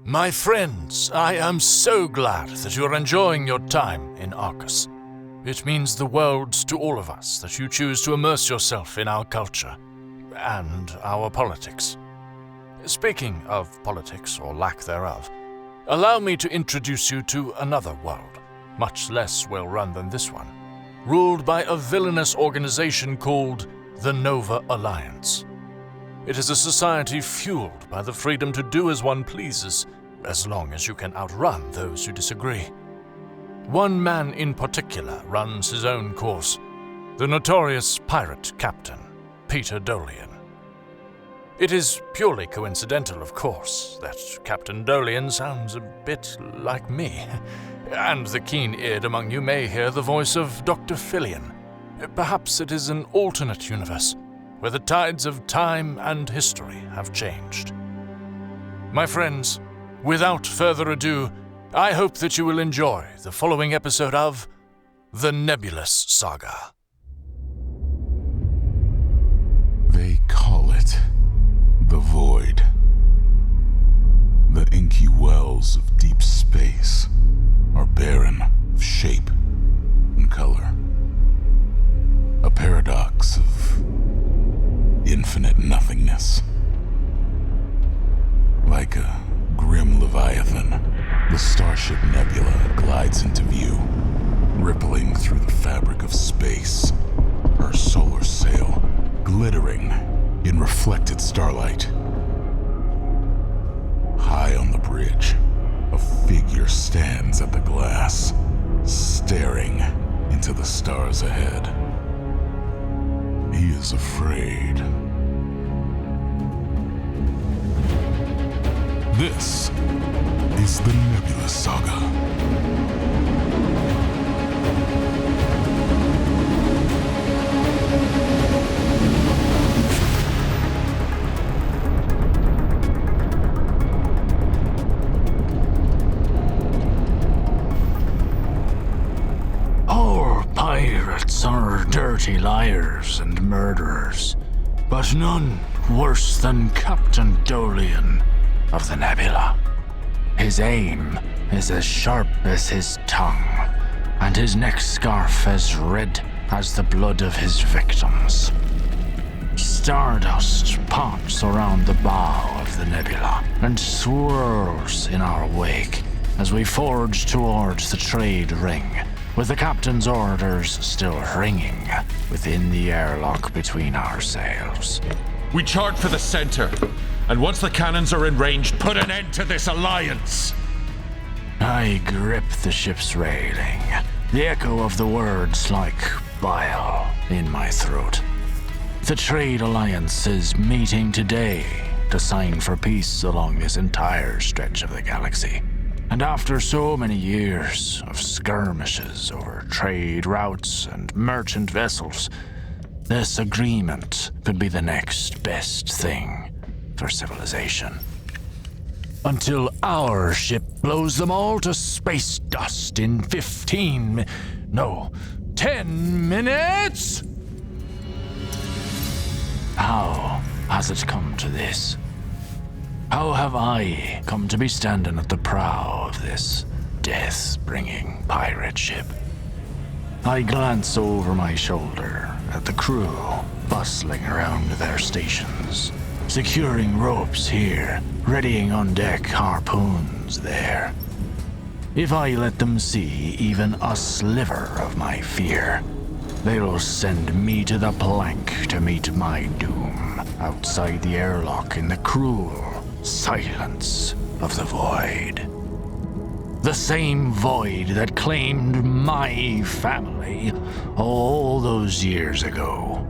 My friends, I am so glad that you are enjoying your time in Arcus. It means the world to all of us that you choose to immerse yourself in our culture and our politics. Speaking of politics, or lack thereof, allow me to introduce you to another world, much less well-run than this one, ruled by a villainous organization called the Nova Alliance. It is a society fueled by the freedom to do as one pleases, as long as you can outrun those who disagree. One man in particular runs his own course, the notorious pirate captain, Peter Dolion. It is purely coincidental, of course, that Captain Dolion sounds a bit like me, and the keen-eared among you may hear the voice of Dr. Fillion. Perhaps it is an alternate universe, where the tides of time and history have changed. My friends, without further ado, I hope that you will enjoy the following episode of the Nebulous Saga. They call it the Void. The inky wells of deep space are barren of shape and color. A paradox of infinite nothingness. Like a grim leviathan, the starship Nebula glides into view, rippling through the fabric of space, her solar sail glittering in reflected starlight. High on the bridge, a figure stands at the glass, staring into the stars ahead. He is afraid. This is the Nebula Saga. All pirates are dirty liars and murderers, but none worse than Captain Dolion of the Nebula. His aim is as sharp as his tongue, and his neck scarf as red as the blood of his victims. Stardust pops around the bow of the Nebula and swirls in our wake as we forge towards the trade ring, with the captain's orders still ringing within the airlock between our sails. We chart for the center, and once the cannons are in range, put an end to this alliance! I grip the ship's railing, the echo of the words like bile in my throat. The Trade Alliance is meeting today to sign for peace along this entire stretch of the galaxy. And after so many years of skirmishes over trade routes and merchant vessels, this agreement could be the next best thing for civilization. Until our ship blows them all to space dust in 10 minutes? How has it come to this? How have I come to be standing at the prow of this death-bringing pirate ship? I glance over my shoulder at the crew bustling around their stations, securing ropes here, readying on deck harpoons there. If I let them see even a sliver of my fear, they'll send me to the plank to meet my doom outside the airlock in the cruel silence of the void. The same void that claimed my family all those years ago,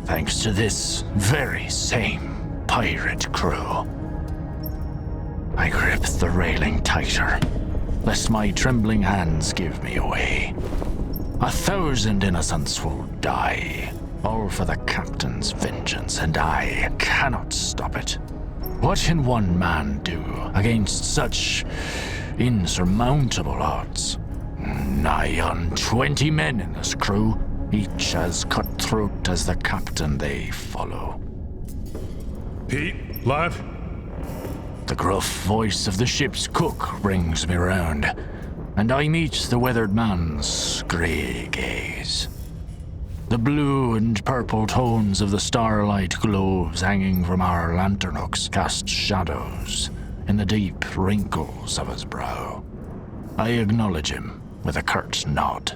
thanks to this very same pirate crew. I grip the railing tighter, lest my trembling hands give me away. 1,000 innocents will die, all for the captain's vengeance, and I cannot stop it. What can one man do against such insurmountable odds? Nigh on 20 men in this crew, each as cutthroat as the captain they follow. Pete, lad, The gruff voice of the ship's cook brings me round, and I meet the weathered man's grey gaze. The blue and purple tones of the starlight globes hanging from our lantern hooks cast shadows in the deep wrinkles of his brow. I acknowledge him with a curt nod.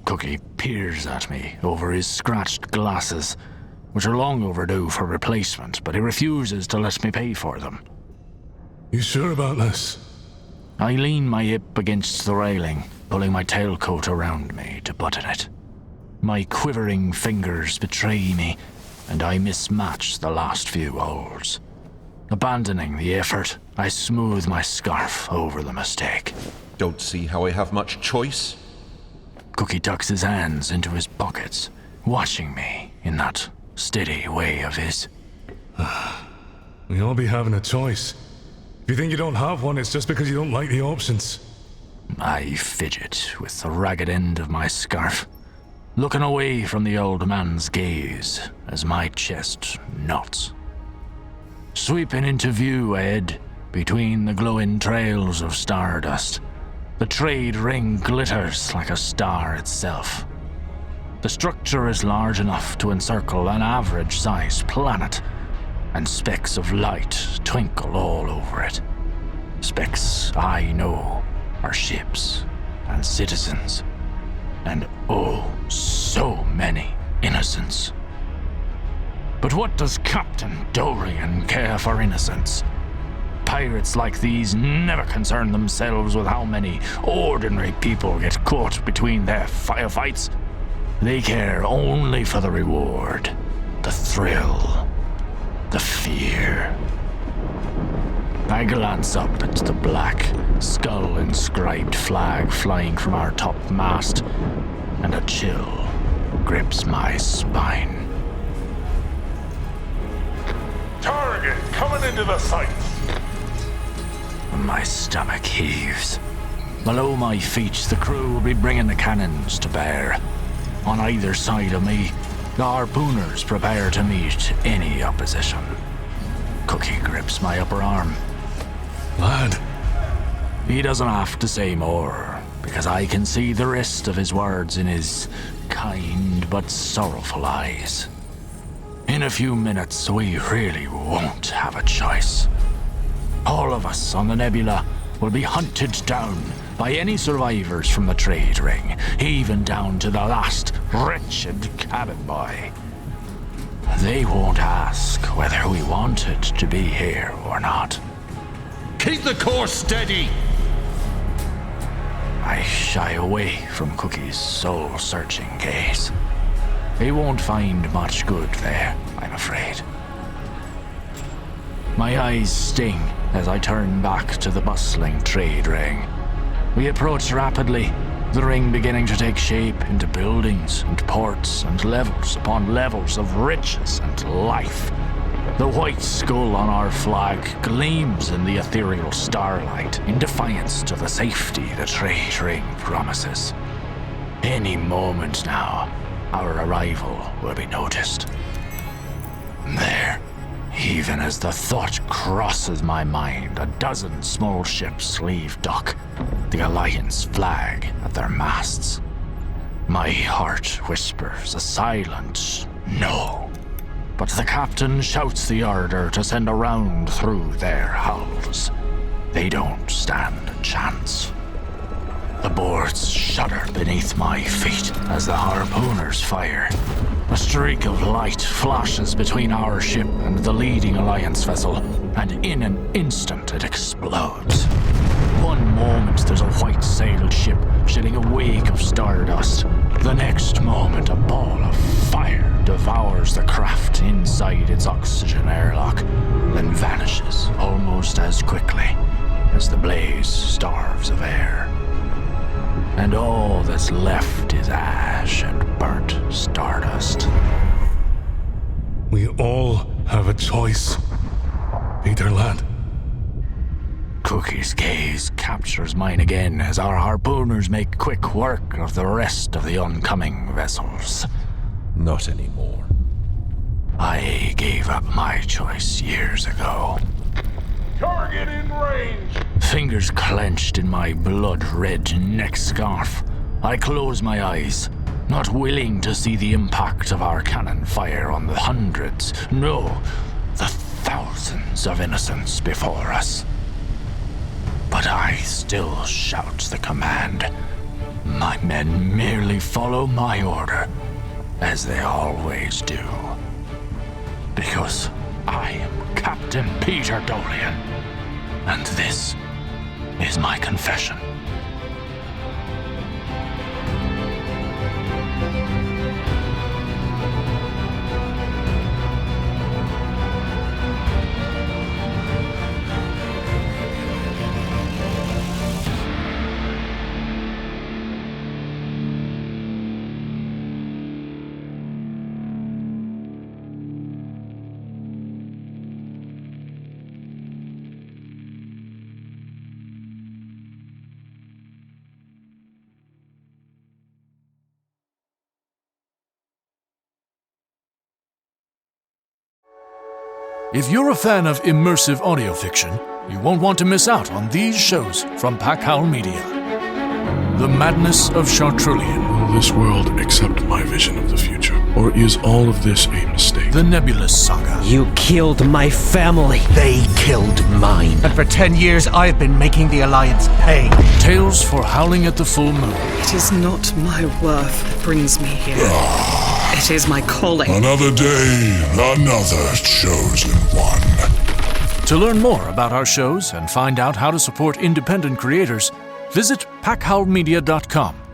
Cookie peers at me over his scratched glasses, which are long overdue for replacement, but he refuses to let me pay for them. You sure about this? I lean my hip against the railing, pulling my tailcoat around me to button it. My quivering fingers betray me, and I mismatch the last few holes. Abandoning the effort, I smooth my scarf over the mistake. Don't see how I have much choice. Cookie tucks his hands into his pockets, watching me in that steady way of his. We all be having a choice. If you think you don't have one, it's just because you don't like the options. I fidget with the ragged end of my scarf, looking away from the old man's gaze as my chest knots. Sweeping into view ahead, between the glowing trails of stardust, the trade ring glitters like a star itself. The structure is large enough to encircle an average-sized planet, and specks of light twinkle all over it. Specks I know are ships and citizens, and oh, so many innocents. But what does Captain Dolion care for innocents? Pirates like these never concern themselves with how many ordinary people get caught between their firefights. They care only for the reward, the thrill, the fear. I glance up at the black, skull-inscribed flag flying from our top mast, and a chill grips my spine. Target coming into the sights! My stomach heaves. Below my feet, the crew will be bringing the cannons to bear. On either side of me, the harpooners prepare to meet any opposition. Cookie grips my upper arm. Lad. He doesn't have to say more, because I can see the rest of his words in his kind but sorrowful eyes. In a few minutes, we really won't have a choice. All of us on the Nebula will be hunted down by any survivors from the trade ring, even down to the last wretched cabin boy. They won't ask whether we wanted to be here or not. Keep the course steady! I shy away from Cookie's soul-searching gaze. He won't find much good there, I'm afraid. My eyes sting as I turn back to the bustling trade ring. We approach rapidly, the ring beginning to take shape into buildings and ports and levels upon levels of riches and life. The white skull on our flag gleams in the ethereal starlight in defiance to the safety the trade ring promises. Any moment now, our arrival will be noticed. There, even as the thought crosses my mind, a dozen small ships leave dock, the Alliance flag at their masts. My heart whispers a silent no, but the captain shouts the order to send a round through their hulls. They don't stand a chance. The boards shudder beneath my feet as the harpooners fire. A streak of light flashes between our ship and the leading Alliance vessel, and in an instant it explodes. One moment there's a white-sailed ship shedding a wake of stardust. The next moment a ball of fire devours the craft inside its oxygen airlock, then vanishes almost as quickly as the blaze starves of air. And all that's left is ash and burnt stardust. We all have a choice. Peter, lad. Cookie's gaze captures mine again as our harpooners make quick work of the rest of the oncoming vessels. Not anymore. I gave up my choice years ago. Target in range! Fingers clenched in my blood-red neck scarf, I close my eyes, not willing to see the impact of our cannon fire on the hundreds, no, the thousands of innocents before us. But I still shout the command. My men merely follow my order, as they always do. Because I am Captain Peter Dolion, and this is my confession. If you're a fan of immersive audio fiction, you won't want to miss out on these shows from Packhowl Media. The Madness of Chartrulean. Will this world accept my vision of the future? Or is all of this a mistake? The Nebulous Saga. You killed my family. They killed mine. And for 10 years, I've been making the Alliance pay. Tales for Howling at the Full Moon. It is not my worth that brings me here. It is my calling. Another day, another chosen one. To learn more about our shows and find out how to support independent creators, visit packhowlmedia.com